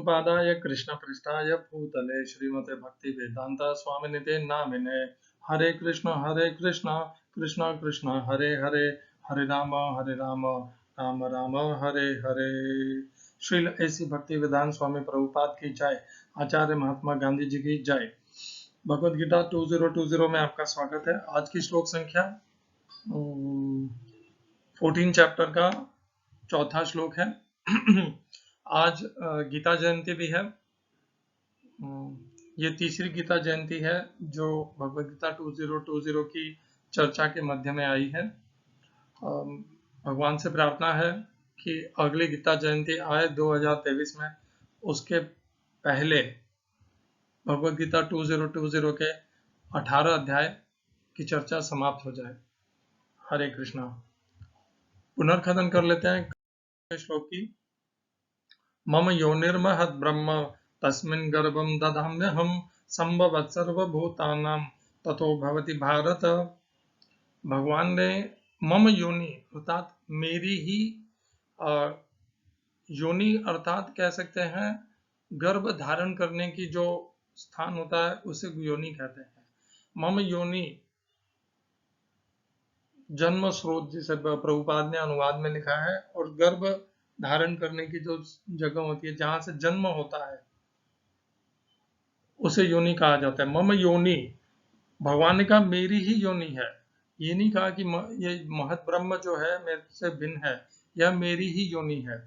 विष्णुपादाय कृष्णपृष्ठाय भूतले श्रीमते भक्तिवेदांत स्वामिनिते नामिने। हरे कृष्ण कृष्ण कृष्ण हरे हरे, हरे राम राम राम हरे हरे। श्रील ऐसी भक्ति वेदांत स्वामी प्रभुपाद की जय। आचार्य महात्मा गांधी जी की जय। भगवद गीता 2020 में आपका स्वागत है। आज की श्लोक संख्या 14 चैप्टर का चौथा श्लोक है। आज गीता जयंती भी है। ये तीसरी गीता जयंती है जो भगवद गीता 2020 की चर्चा के मध्य में आई है। भगवान से प्रार्थना है कि अगली गीता जयंती आए 2023 में, उसके पहले भगवद गीता 2020 के 18 अध्याय की चर्चा समाप्त हो जाए। हरे कृष्णा। पुनर्कथन कर लेते हैं श्लोक की। मम योनिर्महद् ब्रह्म तस्मिन् गर्भं दधाम्यहं संभवत् सर्वभूतानां ततो भवति भारत। भगवान ने मम योनि अर्थात मेरी ही योनि अर्थात कह सकते हैं गर्भ धारण करने की जो स्थान होता है उसे योनि कहते हैं। मम योनि जन्म स्रोत जिसे प्रभुपाद ने अनुवाद में लिखा है, और गर्भ धारण करने की जो जगह होती है जहां से जन्म होता है उसे योनि कहा जाता है। मम योनि, भगवान ने कहा मेरी ही योनि है। ये नहीं कहा कि ये महत ब्रह्म जो है मेरे से भिन्न है, यह मेरी ही योनि है।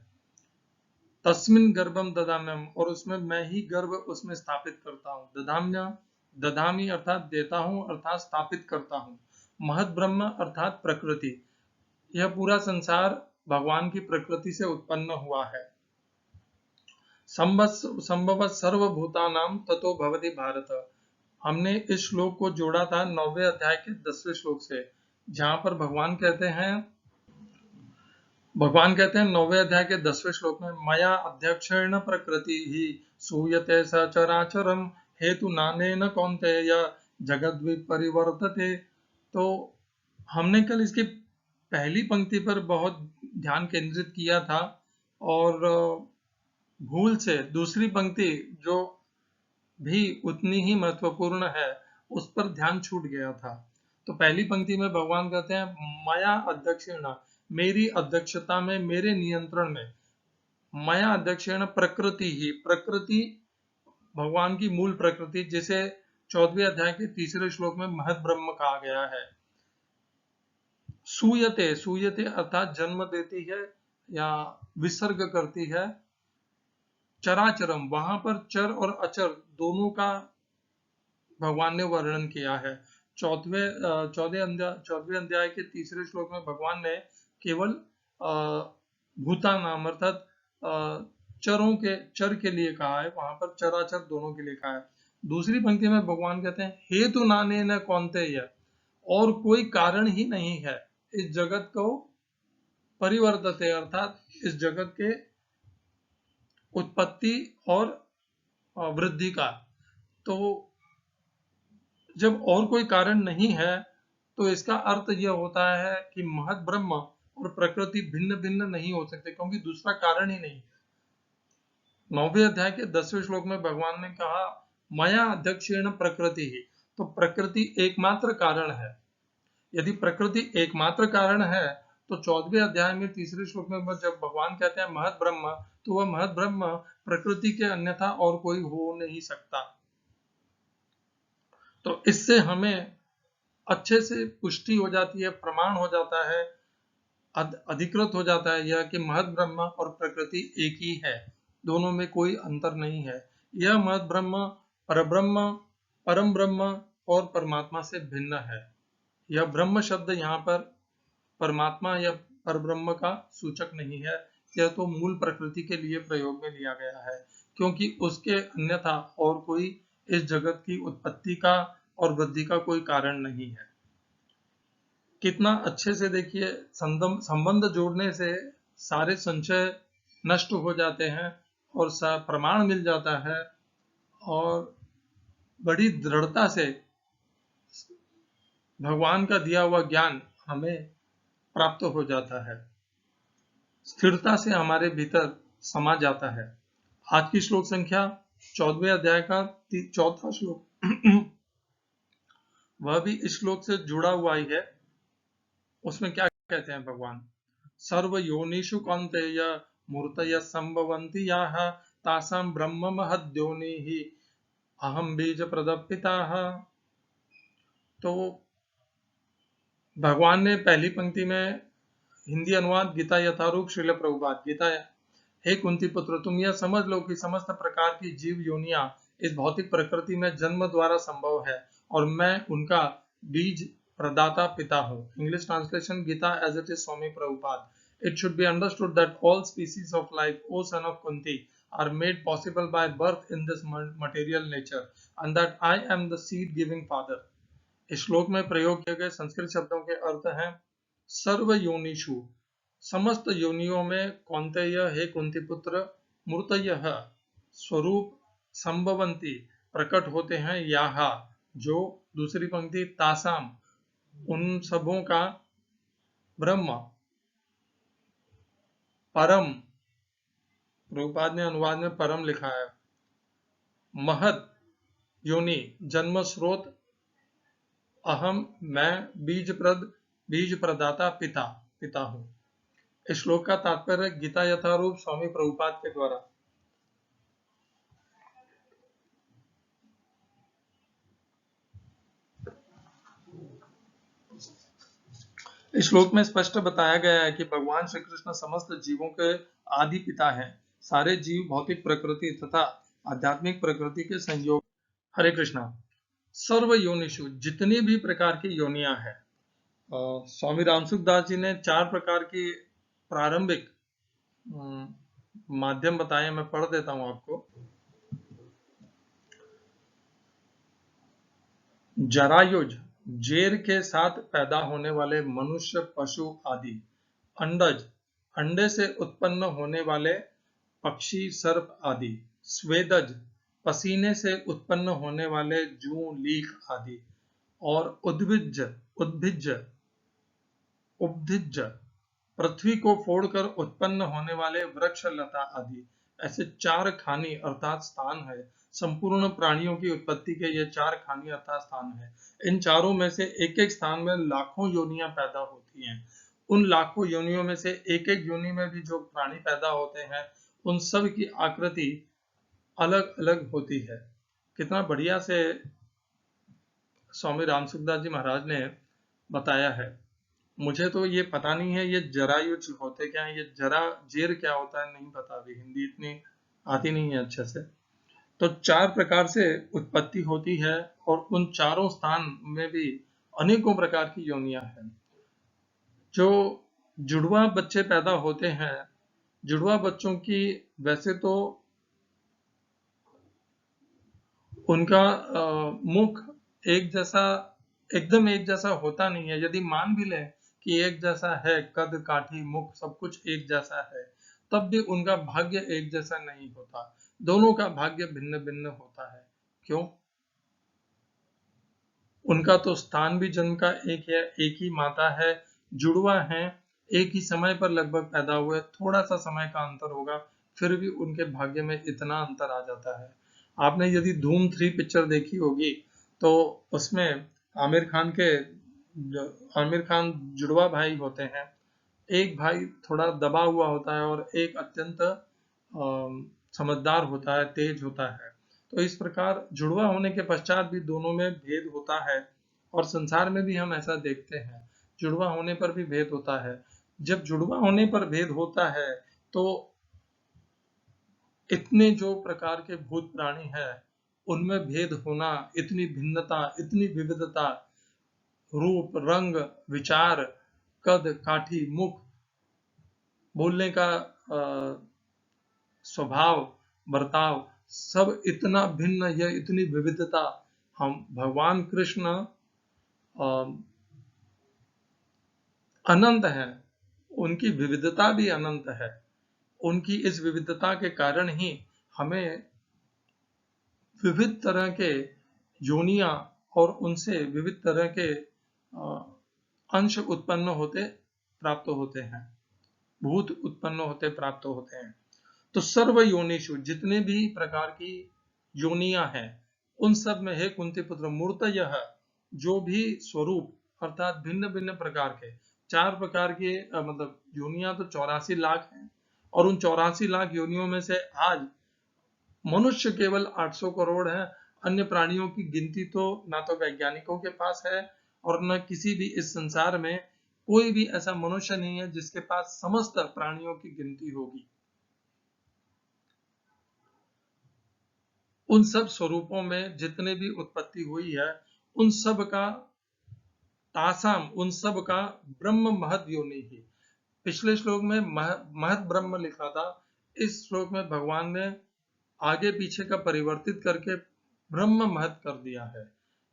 तस्मिन गर्भम ददाम्यम, और उसमें मैं ही गर्भ उसमें स्थापित करता हूँ। ददाम्य, ददामी अर्थात देता हूँ अर्थात स्थापित करता हूँ। महत ब्रह्म अर्थात प्रकृति, यह पूरा संसार भगवान की प्रकृति से उत्पन्न हुआ है। संभव सर्वभूतानां ततो भवति भारत। हमने इस श्लोक को जोड़ा था 9वें अध्याय के 10वें श्लोक से, जहां पर भगवान कहते हैं 9वें अध्याय के 10वें श्लोक में, मया अध्यक्षेण प्रकृति ही सूयते सचराचरम हेतु नानेन कौन्तेय जगद्विपरिवर्तते। तो हमने कल इसकी पहली पंक्ति पर बहुत ध्यान केंद्रित किया था और भूल से दूसरी पंक्ति जो भी उतनी ही महत्वपूर्ण है उस पर ध्यान छूट गया था। तो पहली पंक्ति में भगवान कहते हैं मया अध्यक्षेण, मेरी अध्यक्षता में, मेरे नियंत्रण में। मया अध्यक्षेण प्रकृति ही, प्रकृति भगवान की मूल प्रकृति, जिसे 14वें अध्याय के 3 श्लोक में महत ब्रह्म कहा गया है। सूयते, सूयते अर्थात जन्म देती है या विसर्ग करती है। चराचरम, वहां पर चर और अचर दोनों का भगवान ने वर्णन किया है। 14वें अध्याय के 3 श्लोक में भगवान ने केवल भूता नाम अर्थात चरों के, चर के लिए कहा है, वहां पर चराचर दोनों के लिए कहा है। दूसरी पंक्ति में भगवान कहते हैं हेतु नाने न कौन्तेय, और कोई कारण ही नहीं है इस जगत को परिवर्तते अर्थात इस जगत के उत्पत्ति और वृद्धि का। तो जब और कोई कारण नहीं है तो इसका अर्थ यह होता है कि महत ब्रह्म और प्रकृति भिन्न भिन्न नहीं हो सकते, क्योंकि दूसरा कारण ही नहीं। 9वें अध्याय के 10वें श्लोक में भगवान ने कहा मया अध्यक्षेण प्रकृति ही, तो प्रकृति एकमात्र कारण है। यदि प्रकृति एकमात्र कारण है तो 14वें अध्याय में 3 श्लोक में जब भगवान कहते हैं महत ब्रह्म, तो वह महत ब्रह्म प्रकृति के अन्यथा और कोई हो नहीं सकता। तो इससे हमें अच्छे से पुष्टि हो जाती है, प्रमाण हो जाता है, अधिकृत हो जाता है यह कि महत ब्रह्म और प्रकृति एक ही है, दोनों में कोई अंतर नहीं है। यह महत ब्रह्म परब्रह्म, परम ब्रह्म और परमात्मा से भिन्न है। यह ब्रह्म शब्द यहाँ पर परमात्मा या परब्रह्म का सूचक नहीं है, यह तो मूल प्रकृति के लिए प्रयोग में लिया गया है, क्योंकि उसके अन्यथा और कोई इस जगत की उत्पत्ति का और वृद्धि का कोई कारण नहीं है। कितना अच्छे से देखिए, संबंध जोड़ने से सारे संशय नष्ट हो जाते हैं और प्रमाण मिल जाता है, और बड़ी दृढ़ता से भगवान का दिया हुआ ज्ञान हमें प्राप्त हो जाता है, स्थिरता से हमारे भीतर समा जाता है। आज की श्लोक संख्या 14वें अध्याय का 4था श्लोक वह भी इस श्लोक से जुड़ा हुआ ही है। उसमें क्या कहते हैं भगवान, सर्व योनिषु कौन्तेय मूर्तय संभवन्ति याः तासां ब्रह्म महद्योनिः अहम बीज प्रदपिताः। तो भगवान ने पहली पंक्ति में हिंदी अनुवाद गीता यथारूप श्रील प्रभुपाद गीता, हे कुंती पुत्र तुम यह समझ लो कि समस्त प्रकार की जीव योनियां इस भौतिक प्रकृति में जन्म द्वारा संभव है और मैं उनका बीज प्रदाता पिता हूँ। English translation Gita as it is Swami Prabhupada. It should be understood that all species of life, O son of Kunti, are made possible by birth in this material nature, and that I am the seed-giving father. इस श्लोक में प्रयोग किए गए संस्कृत शब्दों के अर्थ हैं सर्व योनिषु, समस्त योनियों में, कौन्तेय हे कुंती पुत्र, मूर्तयः स्वरूप, संभवन्ति प्रकट होते हैं, याः जो, दूसरी पंक्ति तासाम उन सबों का, ब्रह्म परम, प्रभुपाद ने अनुवाद में परम लिखा है, महद योनि जन्म स्रोत, अहम मैं बीज प्रदाता पिता हूं। इस श्लोक का तात्पर्य गीता यथारूप स्वामी प्रभुपाद के द्वारा। इस श्लोक में स्पष्ट बताया गया है कि भगवान श्री कृष्ण समस्त जीवों के आदि पिता हैं। सारे जीव भौतिक प्रकृति तथा आध्यात्मिक प्रकृति के संयोग। हरे कृष्णा। सर्व योनिषु, जितनी भी प्रकार की योनियां हैं, स्वामी रामसुख दास जी ने 4 प्रकार की प्रारंभिक माध्यम बताए, मैं पढ़ देता हूं आपको। जरायुज, जेर के साथ पैदा होने वाले मनुष्य, पशु आदि। अंडज, अंडे से उत्पन्न होने वाले पक्षी, सर्प आदि। स्वेदज, पसीने से उत्पन्न होने वाले जूं, लीख आदि। और उद्भिज, पृथ्वी को फोड़कर उत्पन्न होने वाले वृक्ष, लता आदि। ऐसे 4 खानी अर्थात स्थान है। संपूर्ण प्राणियों की उत्पत्ति के ये 4 खानी अर्थात स्थान है। इन चारों में से एक एक स्थान में लाखों योनियां पैदा होती हैं। उन लाखों योनियों में से एक एक योनि में भी जो प्राणी पैदा होते हैं उन सब की आकृति अलग अलग होती है। कितना बढ़िया से स्वामी रामसुखदास जी महाराज ने बताया है। मुझे तो ये पता नहीं है ये जरायुज होते क्या है, ये जेर क्या होता है नहीं पता, अभी हिंदी इतनी आती नहीं है अच्छे से। तो 4 प्रकार से उत्पत्ति होती है और उन चारों स्थान में भी अनेकों प्रकार की योनियां हैं। जो जुड़वा बच्चे पैदा होते हैं, जुड़वा बच्चों की वैसे तो उनका मुख एकदम एक जैसा होता नहीं है। यदि मान भी लें कि एक जैसा है, कद काठी मुख सब कुछ एक जैसा है, तब भी उनका भाग्य एक जैसा नहीं होता। दोनों का भाग्य भिन्न भिन्न होता है। क्यों? उनका तो स्थान भी जन्म का एक है, एक ही माता है, जुड़वा है, एक ही समय पर लगभग पैदा हुए, थोड़ा सा समय का अंतर होगा, फिर भी उनके भाग्य में इतना अंतर आ जाता है। आपने यदि धूम 3 पिक्चर देखी होगी तो उसमें आमिर खान जुड़वा भाई होते हैं। एक भाई थोड़ा दबा हुआ होता है और एक अत्यंत समझदार होता है, तेज होता है। तो इस प्रकार जुड़वा होने के पश्चात भी दोनों में भेद होता है और संसार में भी हम ऐसा देखते हैं, जुड़वा होने पर भी भेद होता है। जब जुड़वा होने पर भेद होता है तो इतने जो प्रकार के भूत प्राणी हैं उनमें भेद होना, इतनी भिन्नता, इतनी विविधता, रूप, रंग, विचार, कद काठी मुख, बोलने का स्वभाव, बर्ताव, सब इतना भिन्न, यह इतनी विविधता, हम भगवान कृष्ण अनंत है, उनकी विविधता भी अनंत है। उनकी इस विविधता के कारण ही हमें विविध तरह के योनियां और उनसे विविध तरह के अंश उत्पन्न होते प्राप्त होते हैं, भूत उत्पन्न होते प्राप्त होते हैं। तो सर्व योनिषु, जितने भी प्रकार की योनियां हैं, उन सब में हे कुंती पुत्र मूर्तयः, जो भी स्वरूप अर्थात भिन्न भिन्न प्रकार के, 4 प्रकार के मतलब योनियां तो 84 लाख हैं, और उन 84 लाख योनियों में से आज मनुष्य केवल 800 करोड़ है। अन्य प्राणियों की गिनती तो ना तो वैज्ञानिकों के पास है और न किसी भी इस संसार में कोई भी ऐसा मनुष्य नहीं है जिसके पास समस्त प्राणियों की गिनती होगी। उन सब स्वरूपों में जितने भी उत्पत्ति हुई है, उन सब का तासाम, उन सब का ब्रह्म महद योनि ही। पिछले श्लोक में महद ब्रह्म लिखा था, इस श्लोक में भगवान ने आगे पीछे का परिवर्तित करके ब्रह्म महत कर दिया है।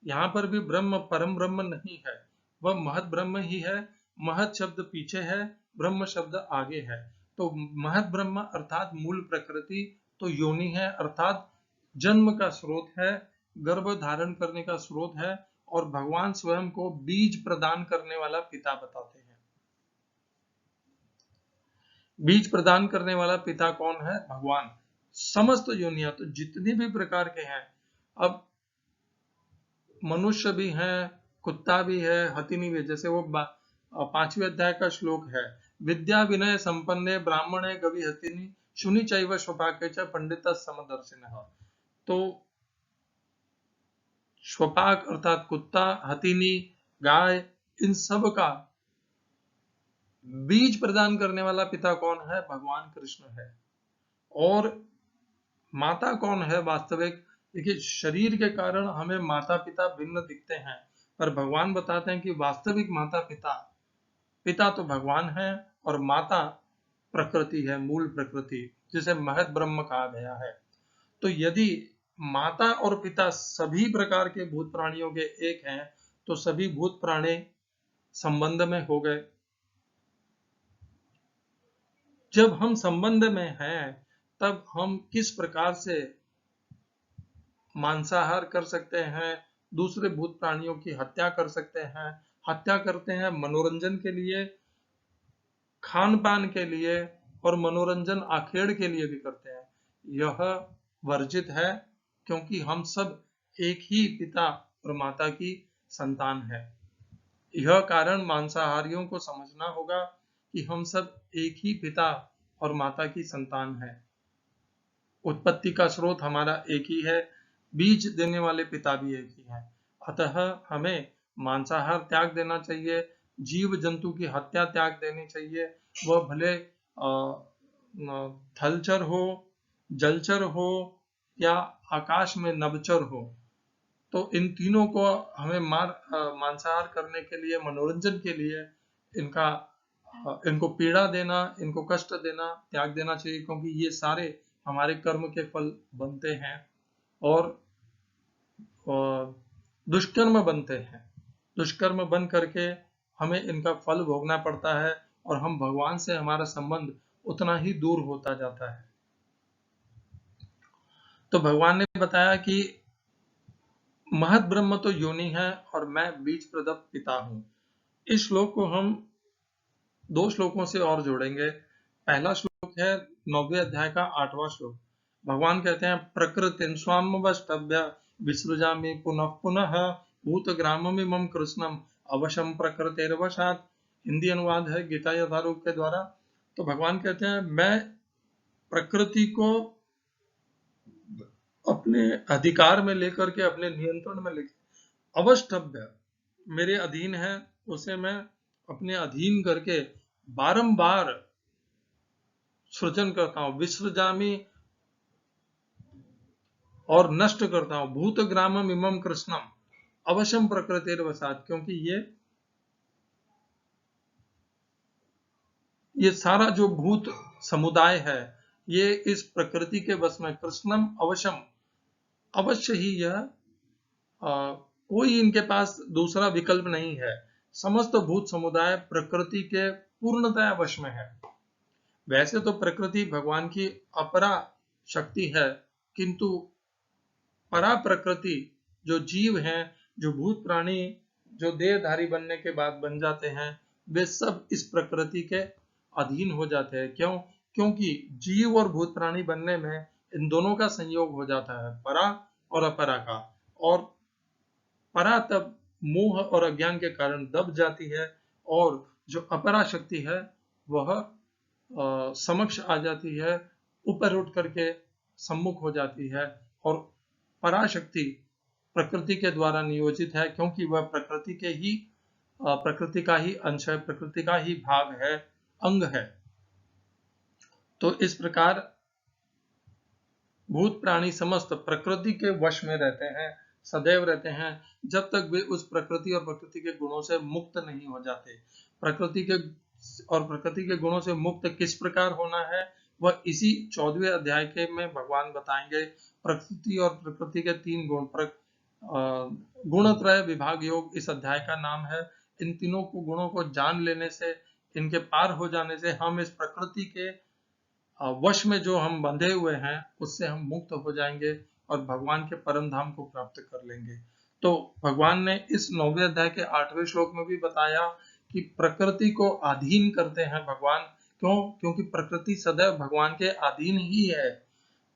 यहाँ पर भी ब्रह्म परम ब्रह्म नहीं है, वह महत ब्रह्म ही है। महत शब्द पीछे है, ब्रह्म शब्द आगे है। तो महत ब्रह्म अर्थात मूल प्रकृति तो योनि है, अर्थात जन्म का स्रोत है, गर्भ धारण करने का स्रोत है, और भगवान स्वयं को बीज प्रदान करने वाला पिता बताते हैं। बीज प्रदान करने वाला पिता कौन है? भगवान। समस्त योनियां तो जितनी भी प्रकार के हैं, अब मनुष्य भी हैं, कुत्ता भी है, हथिनी भी, जैसे वो 5वें अध्याय का श्लोक है, विद्या विनय संपन्ने ब्राह्मणे गवि हथिनी शुनि चैव स्वपाके च पंडित समदर्शिनः। तो स्वपाक अर्थात कुत्ता, हथिनी, गाय, इन सब का बीज प्रदान करने वाला पिता कौन है? भगवान कृष्ण है। और माता कौन है वास्तविक? देखिए, शरीर के कारण हमें माता पिता भिन्न दिखते हैं, पर भगवान बताते हैं कि वास्तविक माता पिता तो भगवान है, और माता प्रकृति है, मूल प्रकृति, जिसे महत ब्रह्म कहा गया है। तो यदि माता और पिता सभी प्रकार के भूत प्राणियों के एक हैं, तो सभी भूत प्राणी संबंध में हो गए। जब हम संबंध में हैं, तब हम किस प्रकार से मांसाहार कर सकते हैं, दूसरे भूत प्राणियों की हत्या कर सकते हैं। हत्या करते हैं मनोरंजन के लिए, खान पान के लिए, और मनोरंजन आखेड़ के लिए भी करते हैं। यह वर्जित है, क्योंकि हम सब एक ही पिता और माता की संतान है। यह कारण मांसाहारियों को समझना होगा कि हम सब एक ही पिता और माता की संतान है। उत्पत्ति का स्रोत हमारा एक ही है, बीज देने वाले पिता भी एक ही हैं। अतः हमें मांसाहार त्याग देना चाहिए, जीव जंतु की हत्या त्याग देनी चाहिए, वह भले थलचर हो, जलचर हो, या आकाश में नभचर हो। तो इन तीनों को हमें मांसाहार करने के लिए, मनोरंजन के लिए इनको पीड़ा देना, इनको कष्ट देना त्याग देना चाहिए, क्योंकि ये सारे हमारे कर्म के फल बनते हैं और दुष्कर्म बनते हैं। दुष्कर्म बन करके हमें इनका फल भोगना पड़ता है, और हम भगवान से हमारा संबंध उतना ही दूर होता जाता है। तो भगवान ने बताया कि महत ब्रह्म तो योनि है और मैं बीज प्रदप पिता हूं। इस श्लोक को हम 2 श्लोकों से और जोड़ेंगे। पहला श्लोक है 9वें अध्याय का 8वां श्लोक। भगवान कहते हैं, प्रकृतिं स्वामवष्टभ्य विसृजामि पुनः पुनः भूतग्राममिमं कृष्णम अवशं प्रकृतेर्वशात्। हिंदी अनुवाद है गीता यथारूप के द्वारा। तो भगवान कहते हैं, मैं प्रकृति को अपने अधिकार में लेकर के, अपने नियंत्रण में लेकर, अवष्टभ्य मेरे अधीन है, उसे मैं अपने अधीन करके बारंबार सृजन करता हूं, विसृजामि और नष्ट करता हूं। भूतग्रामम इमं कृष्णम अवशम प्रकृतिर्वशात्, क्योंकि ये सारा जो भूत समुदाय है, ये इस प्रकृति के वश में। कृष्णम अवशम, अवश्य ही यह कोई इनके पास दूसरा विकल्प नहीं है। समस्त भूत समुदाय प्रकृति के पूर्णतः वश में है। वैसे तो प्रकृति भगवान की अपरा शक्ति है, किंतु परा प्रकृति जो जीव हैं, जो भूत प्राणी जो देहधारी बनने के बाद बन जाते हैं, वे सब इस प्रकृति के अधीन हो जाते हैं। क्यों? क्योंकि जीव और भूत प्राणी बनने में इन दोनों का संयोग हो जाता है, परा और अपरा का। और परा तब मोह और अज्ञान के कारण दब जाती है, और जो अपरा शक्ति है वह समक्ष आ जाती है, ऊपर उठ करके सम्मुख हो जाती है। और पराशक्ति प्रकृति के द्वारा नियोजित है, क्योंकि वह प्रकृति का ही अंश है, प्रकृति का ही भाग है, अंग है। तो इस प्रकार भूत प्राणी समस्त प्रकृति के वश में रहते हैं, सदैव रहते हैं, जब तक वे उस प्रकृति और प्रकृति के गुणों से मुक्त नहीं हो जाते। प्रकृति के गुणों से मुक्त किस प्रकार होना है, वह इसी 14वें अध्याय के में भगवान बताएंगे। प्रकृति और प्रकृति के 3 गुण, गुणत्रय विभाग योग इस अध्याय का नाम है। इन तीनों गुणों को जान लेने से, इनके पार हो जाने से हम इस प्रकृति के वश में जो हम बंधे हुए हैं उससे हम मुक्त हो जाएंगे और भगवान के परम धाम को प्राप्त कर लेंगे। तो भगवान ने इस 9वें अध्याय के 8वें श्लोक में भी बताया कि प्रकृति को अधीन करते हैं भगवान। क्यों? क्योंकि प्रकृति सदैव भगवान के अधीन ही है,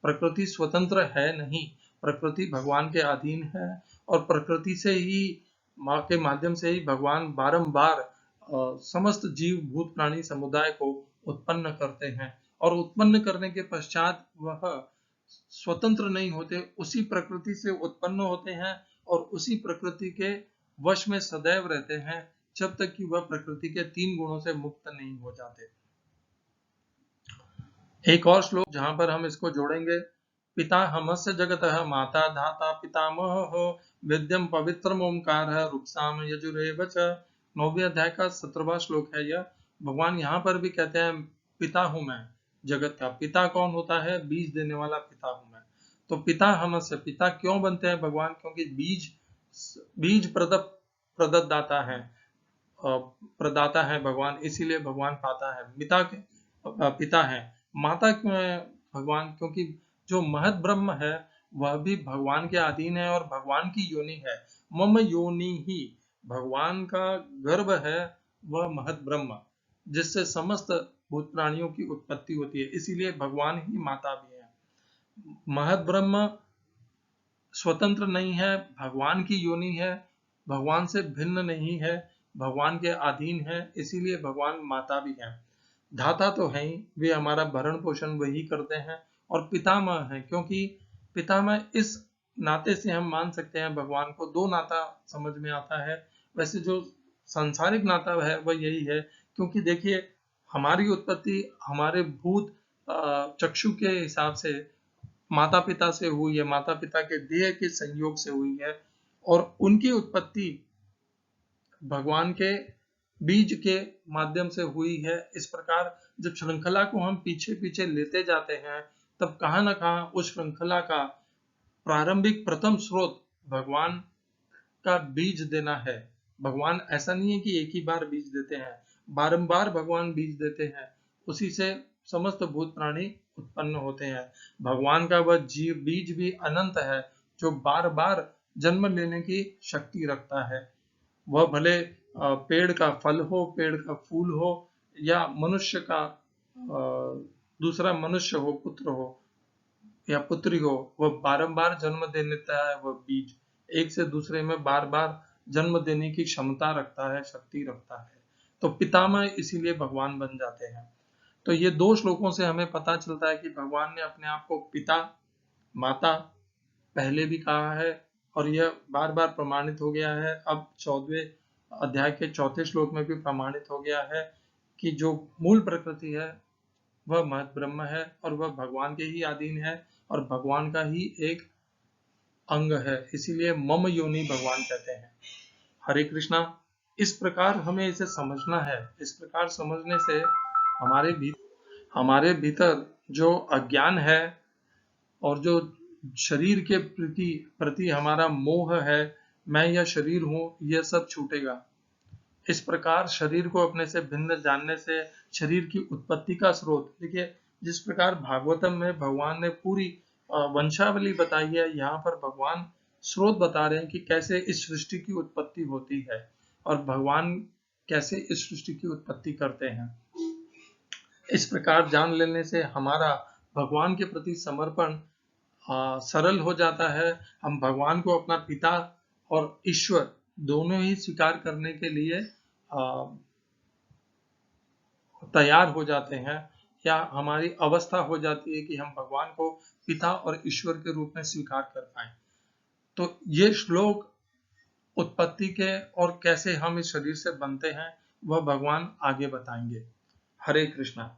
प्रकृति स्वतंत्र है नहीं, प्रकृति भगवान के अधीन है। और प्रकृति से ही, माँ के माध्यम से ही भगवान बारंबार समस्त जीव भूत प्राणी समुदाय को उत्पन्न करते हैं, और उत्पन्न करने के पश्चात वह स्वतंत्र नहीं होते, उसी प्रकृति से उत्पन्न होते हैं और उसी प्रकृति के वश में सदैव रहते हैं, जब तक कि वह प्रकृति के 3 गुणों से मुक्त नहीं हो जाते। एक और श्लोक जहां पर हम इसको जोड़ेंगे, पिता हमस्य जगतः माता धाता पितामहः वेद्यम पवित्रम ओंकारः रुक्साम यजुरेव च। 9वें अध्याय का 17वां श्लोक है यह। भगवान यहाँ पर भी कहते हैं पिता हूं मैं जगत का। पिता कौन होता है? बीज देने वाला पिता हूं मैं। तो पिता हमस्य, पिता क्यों बनते हैं भगवान? क्योंकि बीज प्रदत्ता है, प्रदाता है भगवान, इसीलिए भगवान पिता है। माता क्यों है भगवान? क्योंकि जो महत ब्रह्म है वह भी भगवान के अधीन है और भगवान की योनि है। मम योनि ही, भगवान का गर्भ है वह महत ब्रह्म, जिससे समस्त भूत प्राणियों की उत्पत्ति होती है, इसीलिए भगवान ही माता भी है। महत ब्रह्म स्वतंत्र नहीं है, भगवान की योनि है, भगवान से भिन्न नहीं है, भगवान के अधीन है, इसीलिए भगवान माता भी है। धाता तो है ही, वे हमारा भरण पोषण वही करते हैं। और पितामह है, क्योंकि पितामह इस नाते से हम मान सकते हैं भगवान को। 2 नाता समझ में आता है। वैसे जो सांसारिक नाता है वह यही है, क्योंकि देखिए हमारी उत्पत्ति हमारे भूत चक्षु के हिसाब से माता पिता से हुई है, माता पिता के देह के संयोग से हुई है, और उनकी उत्पत्ति भगवान के बीज के माध्यम से हुई है। इस प्रकार जब श्रृंखला को हम पीछे पीछे लेते जाते हैं, तब कहां ना कहां उस श्रृंखला का प्रारंभिक प्रथम स्रोत भगवान का बीज देना है। भगवान ऐसा नहीं है कि एक ही बार बीज देते हैं, बारंबार भगवान बीज देते हैं, उसी से समस्त भूत प्राणी उत्पन्न होते हैं। भगवान का वह जीव बीज भी अनंत है, जो बार बार जन्म लेने की शक्ति रखता है। वह भले पेड़ का फल हो, पेड़ का फूल हो, या मनुष्य का दूसरा मनुष्य हो, पुत्र हो या पुत्री हो, वह बारंबार जन्म दे देता है। वह बीज एक से दूसरे में बार बार जन्म देने की क्षमता रखता है, शक्ति रखता है। तो पितामह इसीलिए भगवान बन जाते हैं। तो ये 2 श्लोकों से हमें पता चलता है कि भगवान ने अपने आप को पिता, माता पहले भी कहा है, और यह बार बार प्रमाणित हो गया है। अब 14वें अध्याय के 4थे श्लोक में भी प्रमाणित हो गया है कि जो मूल प्रकृति है वह महत ब्रह्म है, और वह भगवान के ही अधीन है और भगवान का ही एक अंग है, इसीलिए मम योनि भगवान कहते हैं। हरे कृष्णा। इस प्रकार हमें इसे समझना है। इस प्रकार समझने से हमारे भीतर जो अज्ञान है और जो शरीर के प्रति हमारा मोह है, मैं यह शरीर हूं, यह सब छूटेगा। इस प्रकार शरीर को अपने से भिन्न जानने से शरीर की उत्पत्ति का स्रोत, देखिए जिस प्रकार भागवतम में भगवान ने पूरी वंशावली बताई है, यहाँ पर भगवान स्रोत बता रहे हैं कि कैसे इस सृष्टि की उत्पत्ति होती है और भगवान कैसे इस सृष्टि की उत्पत्ति करते हैं। इस प्रकार जान लेने से हमारा भगवान के प्रति समर्पण सरल हो जाता है। हम भगवान को अपना पिता और ईश्वर दोनों ही स्वीकार करने के लिए तैयार हो जाते हैं, या हमारी अवस्था हो जाती है कि हम भगवान को पिता और ईश्वर के रूप में स्वीकार कर पाए। तो ये श्लोक उत्पत्ति के और कैसे हम इस शरीर से बनते हैं वह भगवान आगे बताएंगे। हरे कृष्णा।